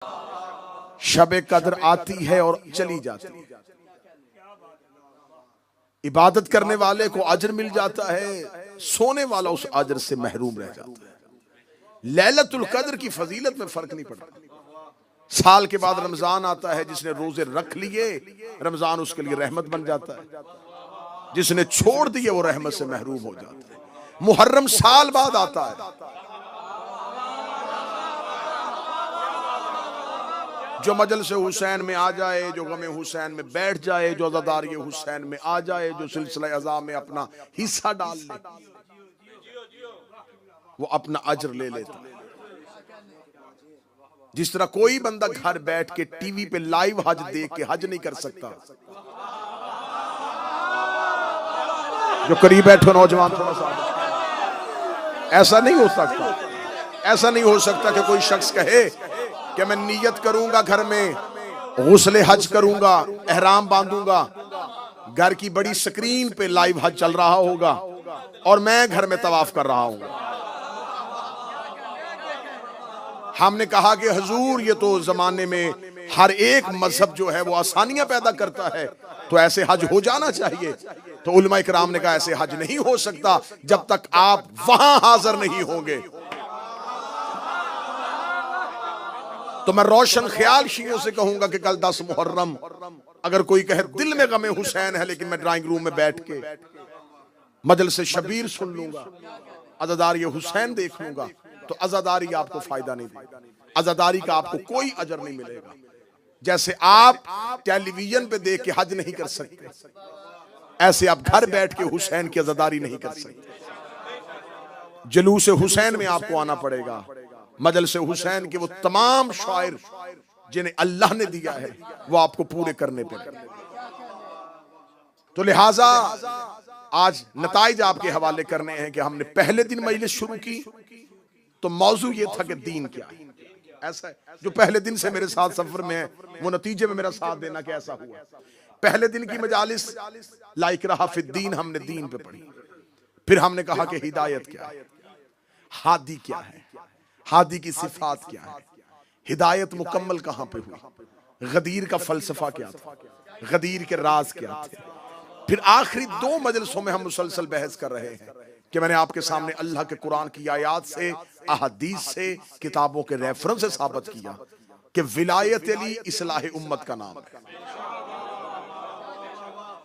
शबे कद्र आती है और चली जाती है। इबादत करने वाले को अजर मिल जाता है, सोने वाला उस अजर से महरूम रह जाता है। लैलतुल कद्र की फजीलत में फर्क नहीं पड़ता। साल के बाद रमजान आता है, जिसने रोजे रख लिए रमजान उसके लिए रहमत बन जाता है, जिसने छोड़ दिए वो रहमत से महरूम हो जाता है। मुहर्रम साल बाद आता है, जो मजलिस हुसैन में आ जाए, जो गमे हुसैन में बैठ जाए, जो अज़ादारी हुसैन में आ जाए, जो सिलसिला अज़ा में अपना हिस्सा डाल ले, वो अपना अजर ले लेता है। जिस तरह कोई बंदा घर बैठ के टीवी पे लाइव हज देख के हज नहीं कर सकता। जो करीब बैठो नौजवान थोड़ा सा, ऐसा नहीं हो सकता। ऐसा नहीं हो सकता कि कोई शख्स कहे कि मैं नियत करूंगा, घर में गुस्ले हज करूंगा, एहराम बांधूंगा, घर की बड़ी स्क्रीन पे लाइव हज चल रहा होगा और मैं घर में तवाफ कर रहा हूं। हमने कहा कि हुजूर ये तो जमाने में हर एक मजहब जो है वो आसानियां पैदा करता है, तो ऐसे हज हो जाना चाहिए। तो उलमा इकराम ने कहा ऐसे हज नहीं हो सकता जब तक आप वहां हाजिर नहीं होंगे। तो मैं रोशन ख्याल शियों से कहूंगा कि कल 10 मुहर्रम अगर कोई कहे दिल में गमे हुसैन है लेकिन मैं ड्राइंग रूम में बैठ के मजलिस शबीर सुन लूंगा, अज़ादारी हुसैन देख लूंगा, तो अज़ादारी आपको फायदा नहीं देगी। अज़ादारी का आपको कोई अजर नहीं मिलेगा। जैसे आप टेलीविजन पे देख के हज नहीं कर सकते, ऐसे आप घर बैठ के हुसैन की अज़ादारी नहीं कर सकते। जुलूस हुसैन में आपको आना पड़ेगा। मजलिस हुसैन के वो तमाम शायर जिन्हें अल्लाह ने दिया है वो आपको पूरे करने पड़ेंगे। तो लिहाजा आज नताइज आपके हवाले करने हैं कि हमने पहले दिन मजलिस शुरू की तो मौजू ये था कि दीन क्या है। ऐसा है, जो पहले दिन से मेरे साथ सफर में है वो नतीजे में मेरा साथ देना कि ऐसा हुआ। पहले दिन की मजालिस लाइक रहा फिद्दीन, हमने दीन पे पढ़ी। फिर हमने कहा कि हिदायत क्या है, हादी क्या है, हादी की सिफात क्या है, हिदायत मुकम्मल कहां पे हुई, गदीर का फलसफा क्या था, गदीर के राज क्या थे। फिर आखिरी 2 मजलिसों में हम मुसलसल बहस कर रहे हैं कि मैंने आपके सामने अल्लाह के कुरान की आयात से, अहदीस से, किताबों के रेफरेंस से साबित किया कि विलायत अली इस्लाह उम्मत का नाम है।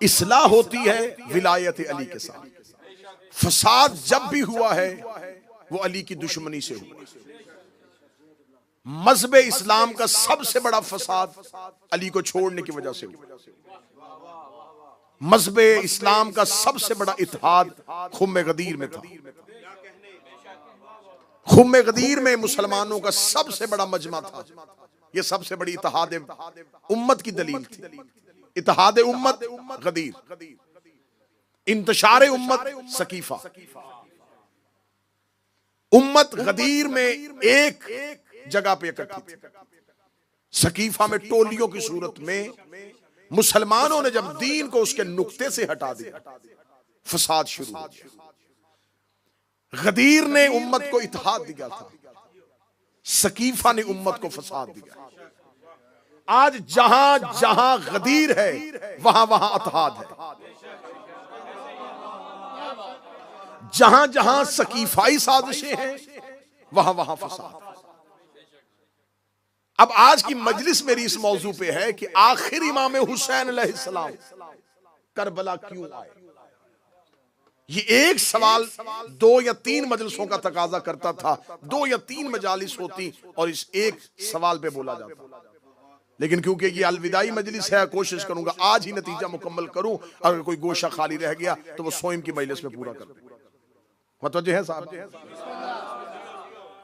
इस्लाह होती है विलायत अली के साथ। फसाद जब भी हुआ है वो अली की दुश्मनी से हुआ। मज़हब इस्लाम का सबसे बड़ा फसाद अली को छोड़ने की वजह से हुआ। मज़हब इस्लाम का सबसे बड़ा इत्तेहाद खुम्मे गदीर में था। खुम्मे गदीर में मुसलमानों का सबसे बड़ा मजमा था। यह सबसे बड़ी इत्तेहाद उम्मत की दलील थी। इत्तेहाद उम्मत गदीर, इंतशार उम्मत सकीफा। उम्मत गदीर में एक जगह पे इकट्ठी थी। सकीफा में टोलियों की सूरत में मुसलमानों ने जब दीन को उसके नुक्ते से हटा दिया, फसाद शुरू हो गया। गदीर ने उम्मत को इत्तेहाद दिया था, सकीफा ने उम्मत को फसाद दिया। आज जहां जहां गदीर है वहां वहां इत्तेहाद है। जहां जहां सकीफाई साजिशें हैं वहां वहां फसाद। अब आज की मजलिस मेरी इस मौजू पे है कि आखिर इमाम हुसैन अलैहिस्सलाम करबला क्यों आए। ये एक सवाल 2 या 3 मजलिसों का तकाजा करता था। 2 या 3 मजालिस होती और इस एक सवाल पे बोला जाता। लेकिन क्योंकि ये अलविदाई मजलिस है, कोशिश करूंगा आज ही नतीजा मुकम्मल करूं। अगर कोई गोशा खाली रह गया तो वो सोइम की मजलिस में पूरा कर दूं। मतवज्जे है साहब।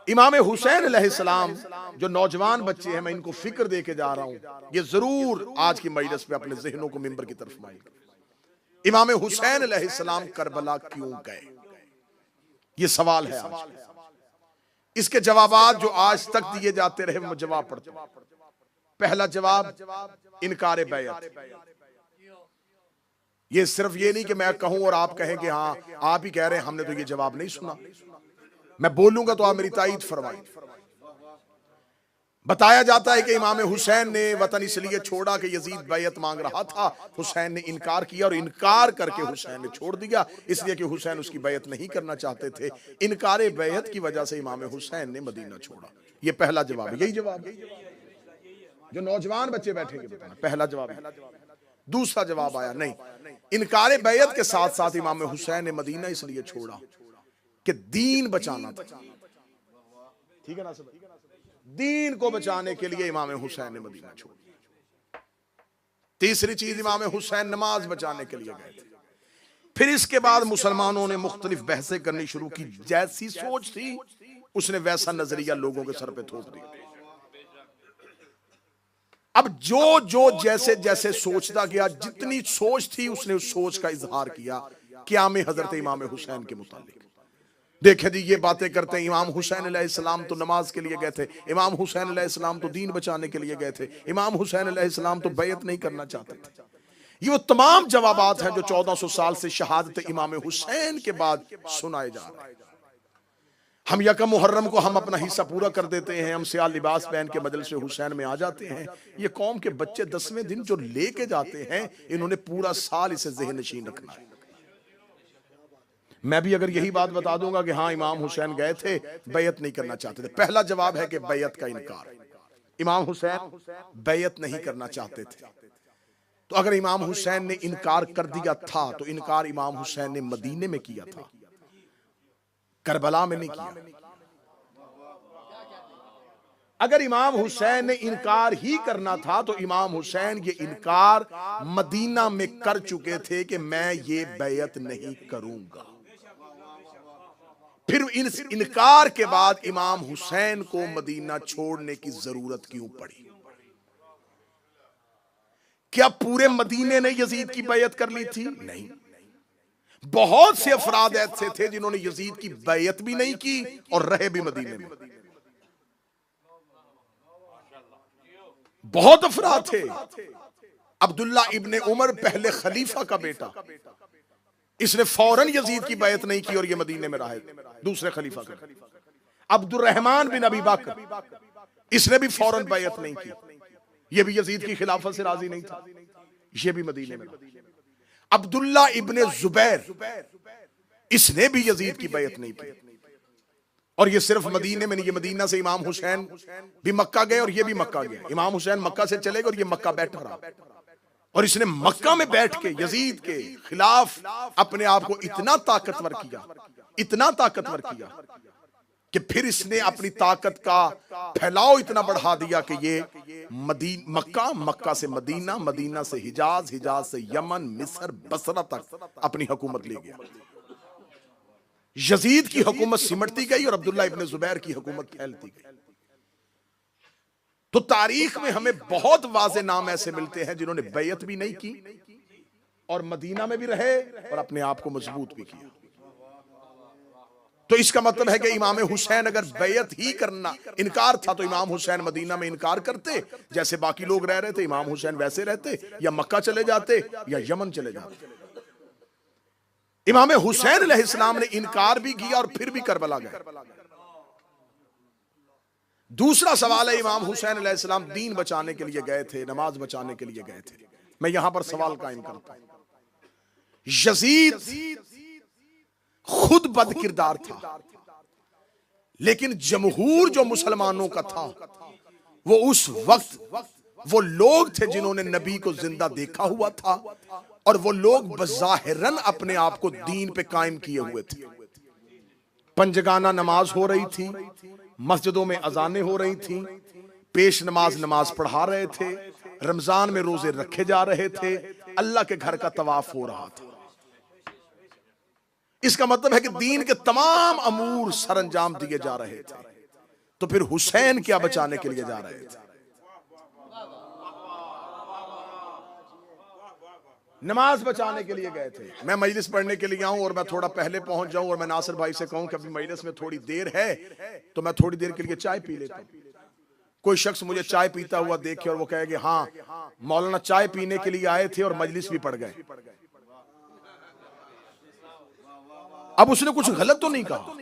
इमाम हुसैन अलैहिस्सलाम जो नौजवान बच्चे हैं, मैं इनको फिक्र दे के जा रहा हूं, ये जरूर आज की मजलिस में अपने जहनों को मिंबर की तरफ माइल। इमाम हुसैन अलैहिस्सलाम करबला क्यों गए, ये सवाल है आज। इसके जवाबात जो आज तक दिए जाते रहे मैं जवाब पढ़ता हूं। पहला जवाब इनकार बैयत। ये सिर्फ ये नहीं कि मैं कहूं और आप कहें कि हाँ आप ही कह रहे हैं, हमने तो ये जवाब नहीं सुना। मैं बोलूंगा तो आप मेरी तायीद फरमाइए। बताया जाता है कि इमाम हुसैन ने वतन इसलिए छोड़ा कि यजीद बैयत मांग रहा था, हुसैन ने इनकार किया और इनकार करके हुसैन ने छोड़ दिया, इसलिए कि हुसैन उसकी बैयत नहीं करना चाहते थे। इनकार बैयत की वजह से इमाम हुसैन ने मदीना छोड़ा। ये पहला जवाब है, यही जवाब है जो नौजवान बच्चे बैठेंगे बताना, पहला जवाब है। दूसरा जवाब आया नहीं, इनकार बैयत के साथ साथ इमाम हुसैन ने मदीना इसलिए छोड़ा कि दीन बचाना था। ठीक है ना सब, दीन को बचाने के लिए इमाम हुसैन ने मदीना छोड़ा। तीसरी चीज, इमाम हुसैन नमाज बचाने के लिए गए थे। फिर इसके बाद मुसलमानों ने मुख्तलिफ बहसें करनी शुरू की, जैसी सोच थी उसने वैसा नजरिया लोगों के सर पे थोप दिया। अब जो जो जैसे जैसे सोचता गया, जितनी सोच थी उसने उस सोच का इजहार किया क़याम हजरत इमाम हुसैन के मुतालिक। देखे जी, ये बातें करते हैं इमाम हुसैन अलैहिस्सलाम तो नमाज के लिए गए थे, इमाम हुसैन अलैहिस्सलाम तो दीन बचाने के लिए गए थे, इमाम हुसैन अलैहिस्सलाम तो बैयत नहीं करना चाहते थे। ये वो तमाम जवाबात हैं जो 1400 साल से शहादत इमाम हुसैन के बाद सुनाए जा रहे हैं। हम यकम मुहर्रम को हम अपना हिस्सा पूरा कर देते हैं, हम सियाह लिबास पहन के मजलिस हुसैन में आ जाते हैं। ये कौम के बच्चे 10वें दिन जो लेके जाते हैं, इन्होंने पूरा साल इसे ज़हन नशीन रखना है। मैं भी अगर यही बात बता दूंगा कि हाँ इमाम हुसैन गए थे, बैयत नहीं करना चाहते थे, पहला जवाब है कि बैयत का इनकार। इमाम हुसैन बैयत नहीं करना चाहते थे। तो अगर इमाम हुसैन ने इनकार कर दिया था तो इनकार इमाम हुसैन ने मदीने में किया था, करबला में नहीं किया। अगर इमाम हुसैन ने इनकार ही करना था तो इमाम हुसैन ये इनकार मदीना में कर चुके थे कि मैं ये बैयत नहीं करूंगा। फिर इस इनकार के बाद इमाम हुसैन को मदीना छोड़ने की जरूरत क्यों पड़ी? क्या पूरे मदीने ने यजीद की बैयत कर ली थी? नहीं, बहुत से अफराद ऐसे थे जिन्होंने यजीद की बैयत भी नहीं की और रहे भी मदीने में। बहुत अफराद थे। अब्दुल्ला इब्ने उमर पहले खलीफा का बेटा, इसने फौरन यजीद की बैयत नहीं की और ये मदीने में रहा, दूसरे खलीफा का। अब्दुर्रहमान बिन अबी बकर, इसने भी फौरन बैयत नहीं की, ये भी यजीद की खिलाफत से राजी नहीं था, ये भी मदीने में रहा। अब्दुल्ला इब्ने जुबैर, इसने भी यजीद की बैयत नहीं की और ये सिर्फ मदीने में नहीं, ये मदीना से इमाम हुसैन भी मक्का गए और ये भी मक्का गए। इमाम हुसैन मक्का से चले गए और ये मक्का बैठा रहा और इसने मक्का में बैठ के यजीद के खिलाफ अपने आप को इतना ताकतवर किया, इतना ताकतवर किया कि फिर इसने अपनी ताकत का फैलाव इतना बढ़ा दिया कि ये मक्का, मक्का से मदीना, मदीना से हिजाज, हिजाज से यमन, मिस्र, बसरा तक अपनी हुकूमत ले गया। यजीद की हुकूमत सिमटती गई और अब्दुल्ला इब्ने जुबैर की हुकूमत फैलती गई। तो तारीख में हमें बहुत वाज़े नाम ऐसे मिलते हैं जिन्होंने बैयत भी नहीं की और मदीना में भी रहे और अपने आप को मजबूत भी किया। तो इसका मतलब है कि इमाम हुसैन अगर बैयत ही करना इनकार था तो इमाम हुसैन मदीना में इनकार करते, जैसे बाकी लोग रह रहे थे इमाम हुसैन वैसे रहते, या मक्का चले जाते या यमन चले जाते। इमाम हुसैन अलैहिस्सलाम ने इनकार भी किया और फिर भी करबला गए। दूसरा सवाल है, इमाम हुसैन अलैहिस्सलाम दीन बचाने के लिए गए थे, नमाज बचाने के लिए गए थे। मैं यहां पर सवाल कायम करता हूं। यजीद खुद बद किरदार था, लेकिन जमहूर जो मुसलमानों का था वो उस वक्त वो लोग थे जिन्होंने नबी को जिंदा देखा हुआ था और वो लोग बज़ाहिरन अपने आप को दीन पे कायम किए हुए थे। पंजगाना नमाज हो रही थी, मस्जिदों में अजानें हो रही थी, पेश नमाज पढ़ा रहे थे, रमजान में रोजे रखे जा रहे थे, अल्लाह के घर का तवाफ हो रहा था। इसका मतलब है कि दीन के तमाम अमूर सरंजाम दिए जा रहे थे। तो फिर हुसैन क्या बचाने के लिए जा रहे थे? नमाज बचाने के लिए गए थे। मैं मजलिस पढ़ने के लिए आऊं और मैं थोड़ा पहले पहुंच जाऊं और मैं नासिर भाई से कहूं कि अभी मजलिस में थोड़ी देर है तो मैं थोड़ी देर के लिए चाय पी लेता हूं। कोई शख्स मुझे चाय पीता हुआ देखे और वो कहेगा हाँ मौलाना चाय पीने के लिए आए थे और मजलिस भी पढ़ गए। अब उसने कुछ गलत तो नहीं कहा,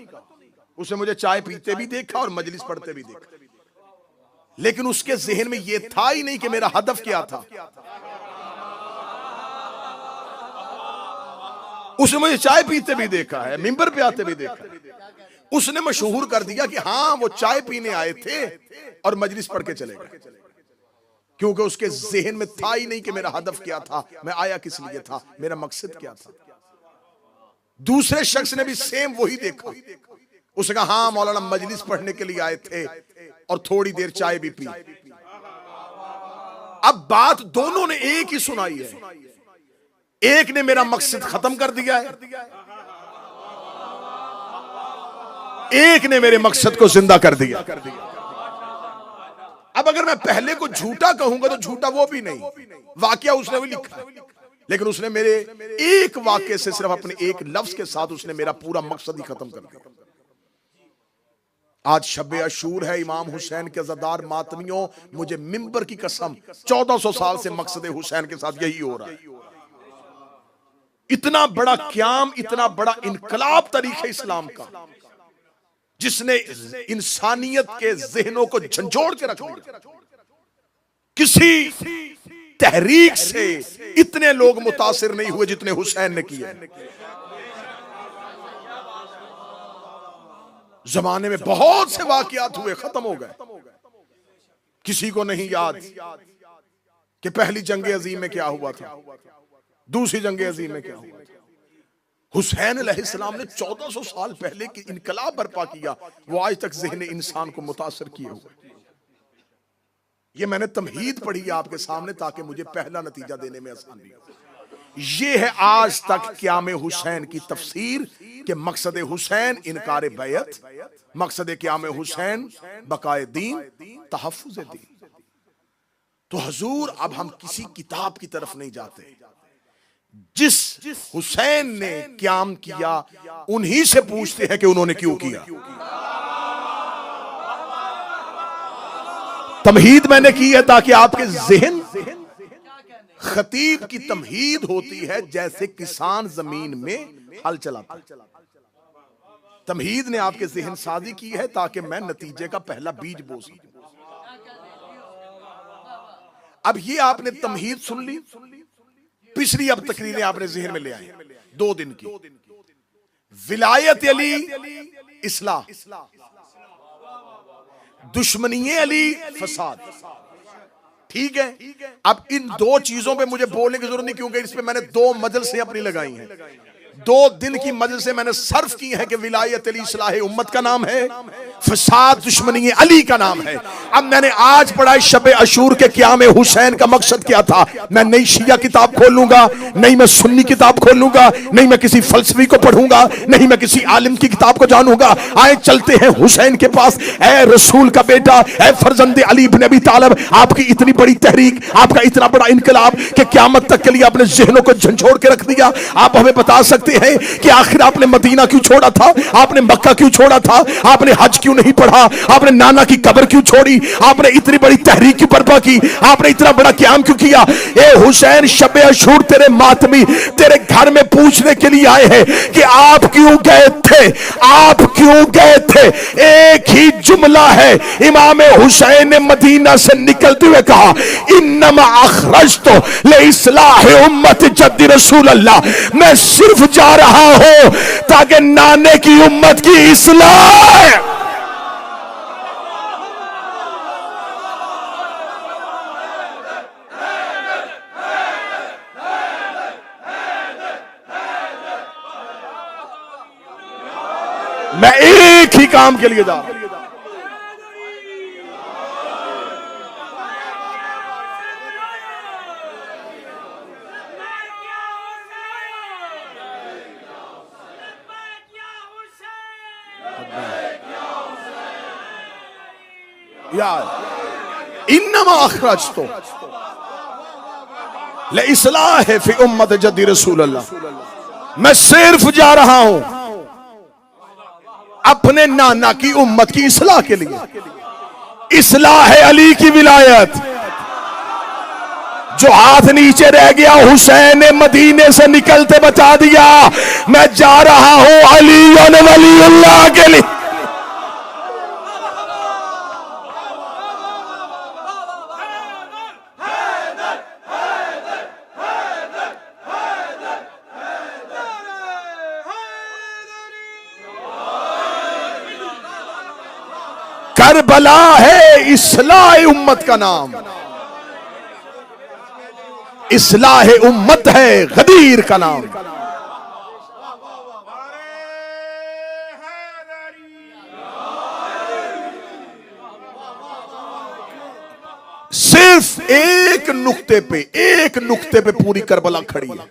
उसने मुझे चाय पीते भी देखा और मजलिस पढ़ते भी देखा। लेकिन उसके जहन में यह था ही नहीं कि मेरा हदफ क्या था। उसने मुझे चाय पीते भी देखा है, मिंबर पे आते भी देखा है। उसने मशहूर कर दिया कि हाँ वो चाय पीने आए थे और मजलिस पढ़ के चले गए, क्योंकि उसके जहन में था ही नहीं कि मेरा हदफ क्या था, मैं आया किस लिए था, मेरा मकसद क्या था। दूसरे शख्स ने भी सेम वही देखा, उसने कहा हाँ मौलाना मजलिस पढ़ने के लिए आए थे और थोड़ी देर चाय भी पी। अब बात दोनों ने एक ही सुनाई है, एक ने मेरा मकसद खत्म कर दिया है, एक ने मेरे मकसद को जिंदा कर दिया। अब अगर मैं पहले को झूठा कहूंगा तो झूठा वो भी नहीं, वाकया उसने भी लिखा, लेकिन उसने मेरे एक वाक्य से, सिर्फ अपने एक लफ्ज के साथ उसने मेरा पूरा मकसद ही खत्म कर दिया। आज शब अशूर है, इमाम हुसैन के अज़ादार मातमियों, मुझे मिंबर की कसम 1400 साल से मकसद हुसैन के साथ यही हो रहा है। इतना बड़ा क्याम, इतना बड़ा इनकलाब तरीक़े इस्लाम का, जिसने इंसानियत के ज़हनों को झंझोड़ के रख दिया। किसी तहरीक से इतने लोग मुतासिर नहीं हुए जितने हुसैन ने किए। जमाने में बहुत से वाकयात हुए, खत्म हो गए। किसी को नहीं याद कि पहली जंग अजीम में क्या हुआ था, दूसरी जंग अजीम में क्या हुआ था। हुसैन अलैहिस्सलाम ने 1400 साल पहले की इनकलाब बर्पा किया, वो आज तक ज़हन इंसान को मुतासिर किए हुए। ये मैंने तमहीद पढ़ी है आपके सामने ताकि मुझे पहला नतीजा देने में आसानी हो। ये है आज तक क़याम हुसैन की तफसीर कि मकसद हुसैन इनकार बैत, मकसद क़याम हुसैन बकाए दीन, तहफ़्फ़ुज़ दीन। तो हुजूर अब हम किसी किताब की तरफ नहीं जाते, जिस हुसैन ने क़याम किया उन्हीं से पूछते हैं कि उन्होंने क्यों किया। तमहीद मैंने की है ताकि आपके ज़हन, खतीब की तमहीद होती है जैसे किसान जमीन में हल चलाता है। तमहीद ने आपके ज़हन साजी की है ताकि मैं नतीजे का पहला बीज बो सकूं। अब ये आपने तमहीद सुन ली, पिछली अब तकरीरें आपने ज़हन में ले आए 2 दिन की। विलायत अली इस्लाह, दुश्मनी अली फसाद, ठीक है। अब इन 2 चीजों पे मुझे बोलने की जरूरत नहीं, क्योंकि इस पे मैंने 2 मजलिसें अपनी लगाई हैं, 2 दिन की मजलिसें मैंने सर्फ की है कि विलायत अली इस्लाह उम्मत का नाम है, फसाद दुश्मनी अली का नाम है। अब मैंने आज पढ़ा शब अशूर के क़याम हुसैन का मकसद क्या था। मैं नई शिया किताब खोलूंगा, नहीं मैं सुन्नी किताब खोलूंगा, नहीं मैं किसी फलसफी को पढ़ूंगा, नहीं मैं किसी आलिम की किताब को जानूंगा। आए चलते हैं हुसैन के पास। ए रसूल का बेटा, ए फरजंदे अली इब्न अबी तालिब, आपकी इतनी बड़ी तहरीक, आपका इतना बड़ा इनकलाब कि क़यामत तक के लिए आपने ज़हनों को झंझोड़ के रख दिया। आप हमें बता सकते हैं कि आखिर आपने मदीना क्यों छोड़ा था, आपने मक्का क्यों छोड़ा था, आपने हज क्यों नहीं पढ़ा, आपने नाना की कब्र क्यों छोड़ी, आपने इतनी बड़ी तहरीक क्यों बर्पा की, आपने इतना बड़ा क़याम क्यों किया। ए हुसैन, शब अशूर तेरे मातमी तेरे घर में पूछने के लिए आए हैं कि आप क्यों गए थे, आप क्यों गए थे। एक ही जुमला है, इमाम हुसैन ने मदीना से निकलते हुए कहा, इन्नमा अखरजतु लिइस्लाहि उम्मत जद्दी रसूल अल्लाह, मैं सिर्फ जा रहा हूं ताकि नाने की उम्मत की इस्लाह। मैं एक ही काम के लिए जा रहा हूं। इन्नमा अखरजतु लिइस्लाहि फी उम्मत जद्दी रसूल अल्लाह, मैं सिर्फ जा रहा हूं अपने नाना की उम्मत की इस्लाह के लिए। इस्लाह है अली की विलायत। जो हाथ नीचे रह गया हुसैन ने मदीने से निकलते बता दिया, मैं जा रहा हूं अली वलीउल्लाह के लिए। फलाह है इस्लाह उम्मत का नाम, इस्लाह उम्मत है गदीर का नाम। सिर्फ एक नुक्ते पे पूरी करबला खड़ी है।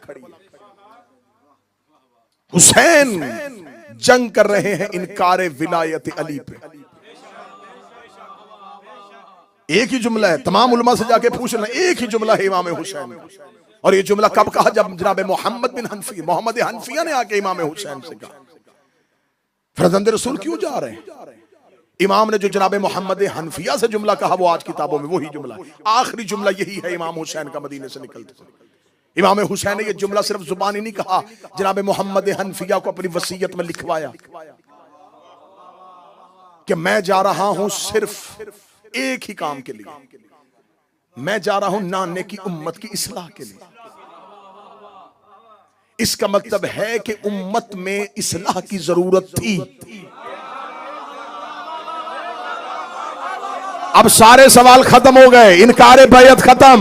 हुसैन जंग कर रहे हैं इनकारे विलायत अली पे। एक ही जुमला है, तमाम उलमा से जाके पूछना, एक ही जुमला है इमाम हुसैन। और ये जुमला कब कहा? जब जनाब मोहम्मद हनफिया ने आके इमाम हुसैन से कहा। फरजंद रसूल क्यों जा रहे हैं? इमाम ने जो जनाब मोहम्मद हनफिया से जुमला कहा वो आज किताबों में वही जुमला, आखिरी जुमला यही है इमाम हुसैन का मदीने से निकलते। इमाम हुसैन ने ये जुमला सिर्फ जुबानी नहीं कहा, जनाब मोहम्मद हनफिया को अपनी वसीयत में लिखवाया कि मैं जा रहा हूं सिर्फ एक ही काम के लिए, मैं जा रहा हूं नाने की उम्मत की इस्लाह के लिए। इसका मतलब है कि उम्मत में इस्लाह की जरूरत थी। अब सारे सवाल खत्म हो गए, इनकारे बैयत खत्म।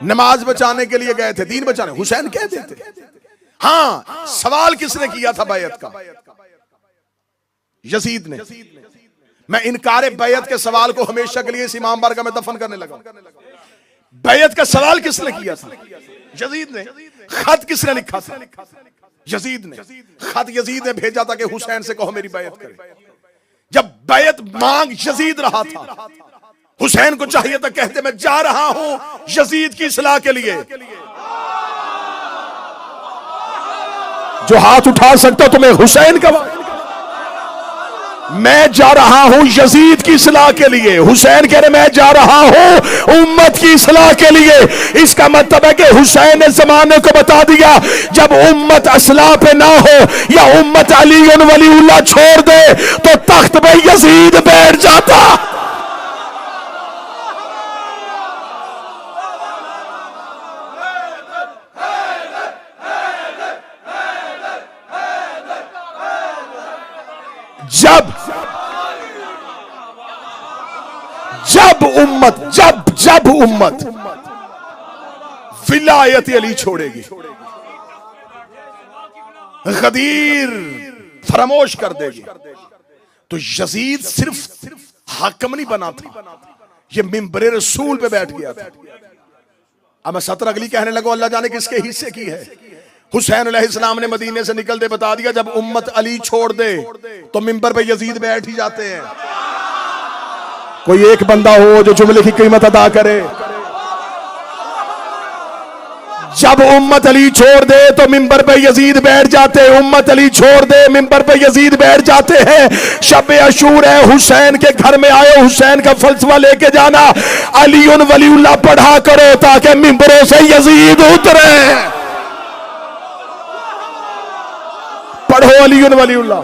नमाज बचाने के लिए गए थे, दीन बचाने, हुसैन कहते थे। हां, सवाल किसने किया था बैयत का? यजीद ने। मैं इनकारे बैयत के सवाल को हमेशा के लिए इस इमाम बारगाह में दफन करने लगा। बैयत का सवाल किसने किया था? यजीद ने। खत किसने लिखा था? यजीद ने। खत यजीद ने भेजा था कि हुसैन से कहो मेरी बैयत करे। जब बैयत मांग यजीद रहा था, हुसैन को चाहिए था कहते मैं जा रहा हूं यजीद की इस्लाह के लिए। जो हाथ उठा सकते हो तुम्हें हुसैन का, मैं जा रहा हूं यजीद की इस्लाह के लिए। हुसैन कह रहे मैं जा रहा हूं उम्मत की इस्लाह के लिए। इसका मतलब है कि हुसैन ने जमाने को बता दिया जब उम्मत इस्लाह पे ना हो या उम्मत अली वलीउल्लाह छोड़ दे तो तख्त पे यजीद बैठ जाता। जब उम्मत विलायत अली छोड़ेगी, गदीर फरामोश कर देगी, तो यजीद सिर्फ हाकिम नहीं बना था, ये मिंबरे रसूल पे बैठ गया था। अब मैं सतर अगली कहने लगा अल्लाह जाने किसके हिस्से की है। हुसैन अलैहिस्सलाम ने मदीने से निकलते बता दिया जब उम्मत अली छोड़ दे तो मिंबर पे यजीद बैठ ही जाते हैं। कोई एक बंदा हो जो जुमले की कीमत अदा करे। जब उम्मत अली छोड़ दे तो मिंबर पे यजीद बैठ जाते हैं। उम्मत अली छोड़ दे मिंबर पे यजीद बैठ जाते हैं। शब अशूर है, हुसैन के घर में आए, हुसैन का फलसफा लेके जाना, अली वलीउल्लाह पढ़ा करो ताकि मिंबरों से यजीद उतरे। पढ़ो अली वलीउल्लाह।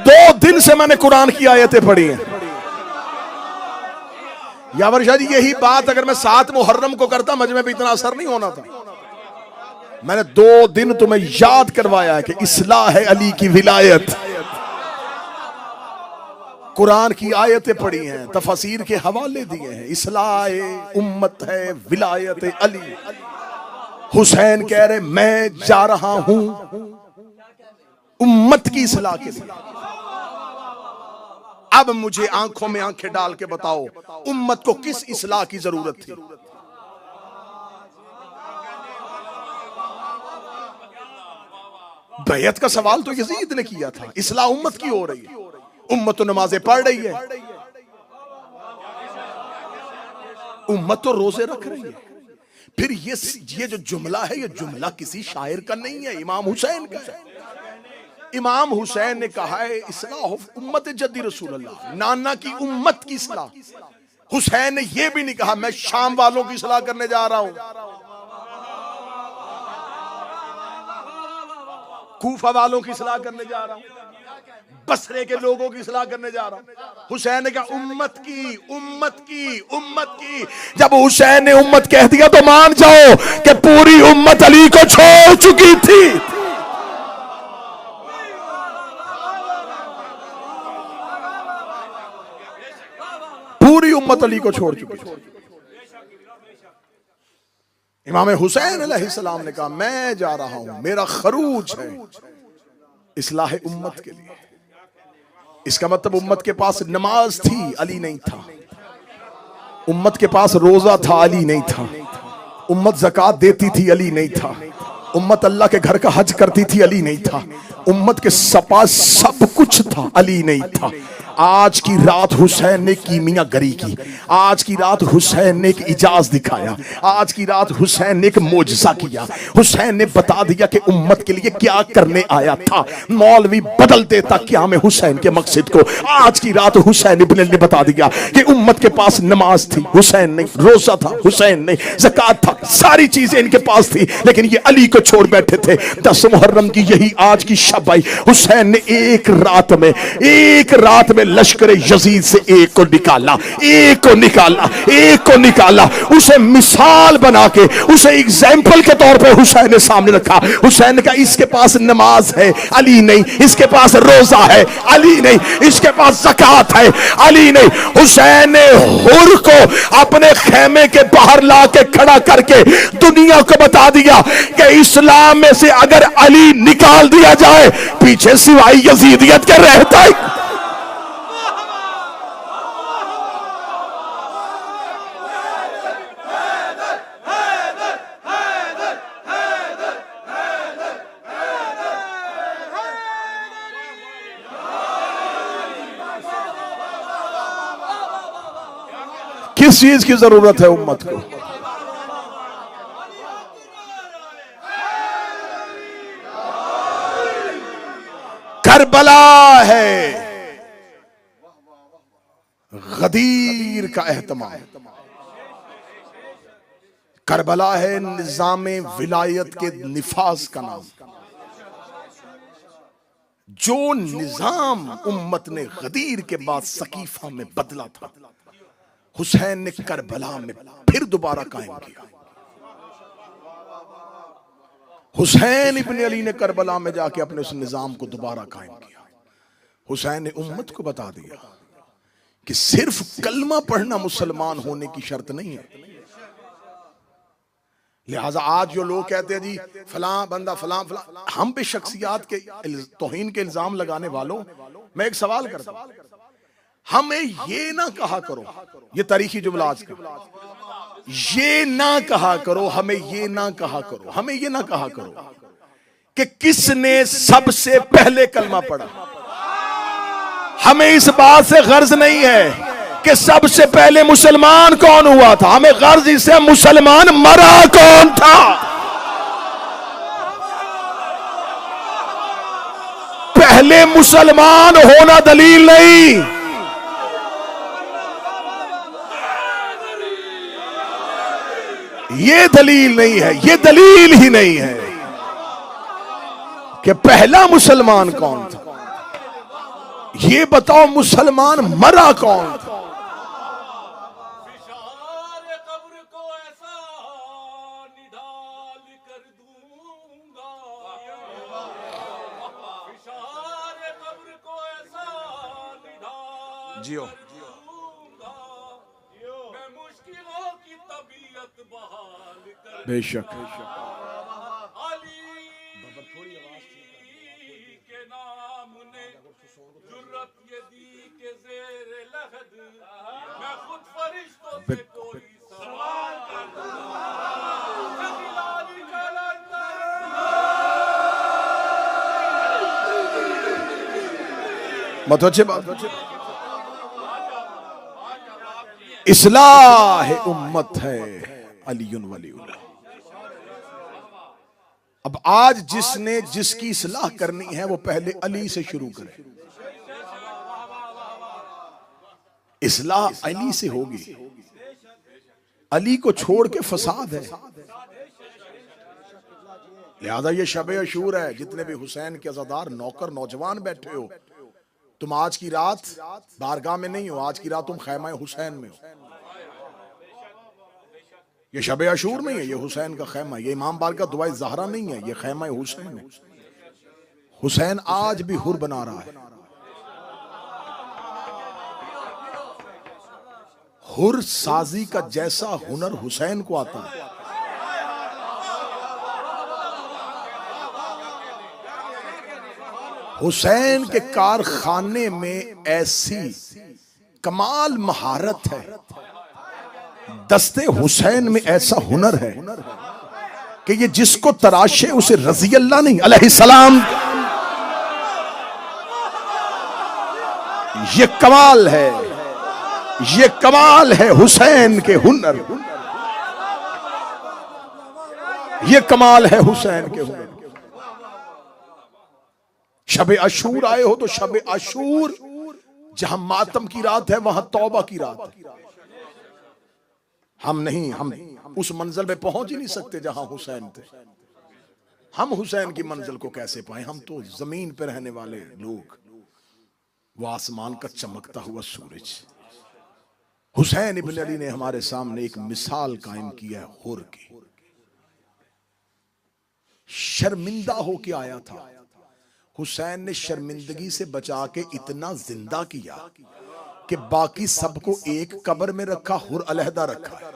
दो दिन से मैंने कुरान की आयतें पढ़ी हैं। यावर शाह जी यही बात अगर मैं 7 मुहर्रम को करता मजमे पे इतना असर नहीं होना था। मैंने 2 दिन तुम्हें याद करवाया है कि इस्लाह है अली की विलायत। कुरान की आयतें पढ़ी हैं, तफसीर के हवाले दिए हैं। इस्लाह उम्मत है विलायत अली। हुसैन कह रहे मैं जा रहा हूं उम्मत की इस्लाह के लिए। अब मुझे आंखों में आंखें डाल के बताओ उम्मत को किस इस्लाह की जरूरत थी? बैयत का सवाल तो यजीद ने किया था, इस्लाह उम्मत की हो रही है। उम्मत तो नमाजें पढ़ रही है, उम्मत तो रोजे रख रही है। फिर ये जो जुमला है ये जुमला किसी शायर का नहीं है, इमाम हुसैन का है। इमाम हुसैन ने कहा है इस्लाह उम्मत जद्दी रसूलुल्लाह, नाना की उम्मत की इस्लाह। हुसैन ने यह भी नहीं कहा मैं शाम वालों की इस्लाह करने जा रहा हूं, कूफा वालों की इस्लाह करने जा रहा हूं। बसरे के लोगों की इस्लाह करने जा रहा हूं। हुसैन ने कहा उम्मत की, उम्मत की, उम्मत की। जब हुसैन ने उम्मत कह दिया तो मान जाओ कि पूरी उम्मत अली को छोड़ चुकी थी। पूरी उम्मत अली को छोड़ चुकी थी। इमाम हुसैन अलैहिस्सलाम ने कहा मैं जा रहा हूं, मेरा खरूज है इस्लाह उम्मत के लिए। इसका मतलब उम्मत के पास नमाज थी, अली नहीं था। उम्मत के पास रोजा था, अली नहीं था। उम्मत ज़कात देती थी, अली नहीं था। उम्मत अल्लाह के घर का हज करती थी, अली नहीं था। उम्मत के पास सब कुछ था, अली नहीं था। आज की रात हुसैन ने कीमिया गरी की। आज की रात हुसैन ने एक इजाज दिखाया। आज की रात हुसैन ने एक मोजज़ा किया। हुसैन ने बता दिया कि उम्मत के लिए क्या करने आया था। मौलवी बदल देता क्या में हुसैन के मकसद को। आज की रात हुसैन इब्न अली ने बता दिया कि उम्मत के पास नमाज थी, हुसैन नहीं। रोजा था, हुसैन नहीं। ज़कात था, सारी चीजें इनके पास थी, लेकिन ये अली को छोड़ बैठे थे। 10 मुहर्रम की यही आज की शब आई। हुसैन ने एक रात में लश्कर यजीद से एक को निकाला, एक को निकाला, एक को निकाला। उसे मिसाल बना के, उसे एग्जाम्पल के तौर पे हुसैन ने सामने रखा। हुसैन ने कहा इसके पास नमाज है, अली नहीं। इसके पास रोजा है, अली नहीं। इसके पास ज़कात है, अली नहीं। हुसैन ने हुर को अपने खेमे के बाहर ला के खड़ा करके दुनिया को बता दिया कि इस्लाम में से अगर अली निकाल दिया जाए, पीछे सिवाय यजीदियत के रहता है। किस चीज की जरूरत है उम्मत को? करबला है, गदीर का एहतमाम। करबला है निजामे विलायत के निफाज का नाम। जो निजाम उम्मत ने गदीर के बाद सकीफा में बदला था, हुसैन ने करबला में फिर दोबारा कायम किया। हुसैन इब्न अली ने करबला में जाके अपने उस निजाम को दोबारा कायम किया। हुसैन ने उम्मत को बता दिया कि सिर्फ कलमा पढ़ना मुसलमान होने की शर्त नहीं है। लिहाजा आज जो लोग कहते हैं जी फलां बंदा फलां फलां, हम पे शख्सियात के तौहीन के इल्जाम लगाने वालों, मैं एक सवाल करता हूं, हमें ये ना कहा करो, ये तारीखी जुमला आज का, ये ना कहा करो, हमें ये ना कहा करो, हमें ये ना कहा करो कि किसने सबसे पहले कलमा पढ़ा। हमें इस बात से गर्ज नहीं है कि सबसे पहले मुसलमान कौन हुआ था, हमें गर्ज इससे मुसलमान मरा कौन था। पहले मुसलमान होना दलील नहीं, ये दलील नहीं है, ये दलील ही नहीं है कि पहला मुसलमान कौन था। ये बताओ मुसलमान मरा कौन था। जियो बेशक के नाम ने जुर्रत ये दी के ज़ेरे लहद मैं खुद फरिश्तों से कोई सवाल कर मत अच्छे बात। इस्लाह उम्मत है अलीयुन वलीउल्लाह। अब आज जिसने जिसकी इस्लाह करनी है वो पहले अली से शुरू करे। इस्लाह अली से होगी, अली को छोड़ के फसाद है। लिहाजा ये शब अशूर है, जितने भी हुसैन के अज़ादार नौकर नौजवान बैठे हो, तुम आज की रात बारगाह में नहीं हो, आज की रात तुम खैमा हुसैन में हो। ये शब अशूर नहीं है, ये हुसैन का खैमा। ये इमाम बारगाह दुआए ज़हरा नहीं है, ये खैमा हुसैन है। हुसैन आज भी हुर बना रहा है। हुर साजी का जैसा हुनर हुसैन को आता है। हुसैन के कारखाने में ऐसी कमाल महारत है, दस्ते हुसैन में ऐसा हुनर है कि ये जिसको तराशे उसे रजी अल्लाह नहीं अलैहिस्सलाम। ये कमाल है, ये कमाल है हुसैन के हुनर, ये कमाल है हुसैन के हुनर। शब अशूर आए हो तो शब अशूर जहां मातम की रात है वहां तौबा की रात है। हम उस मंजिल पे पहुंच ही नहीं सकते जहां हुसैन थे। हम हुसैन की मंजिल को कैसे पाए? हम तो जमीन पे रहने वाले लोग, वो आसमान का चमकता हुआ सूरज। हुसैन इब्न अली ने हमारे सामने एक मिसाल कायम किया है हुर की। शर्मिंदा होके आया था, हुसैन ने शर्मिंदगी से बचा के इतना जिंदा किया कि बाकी सबको एक कब्र में रखा, हुर अलहदा रखा है।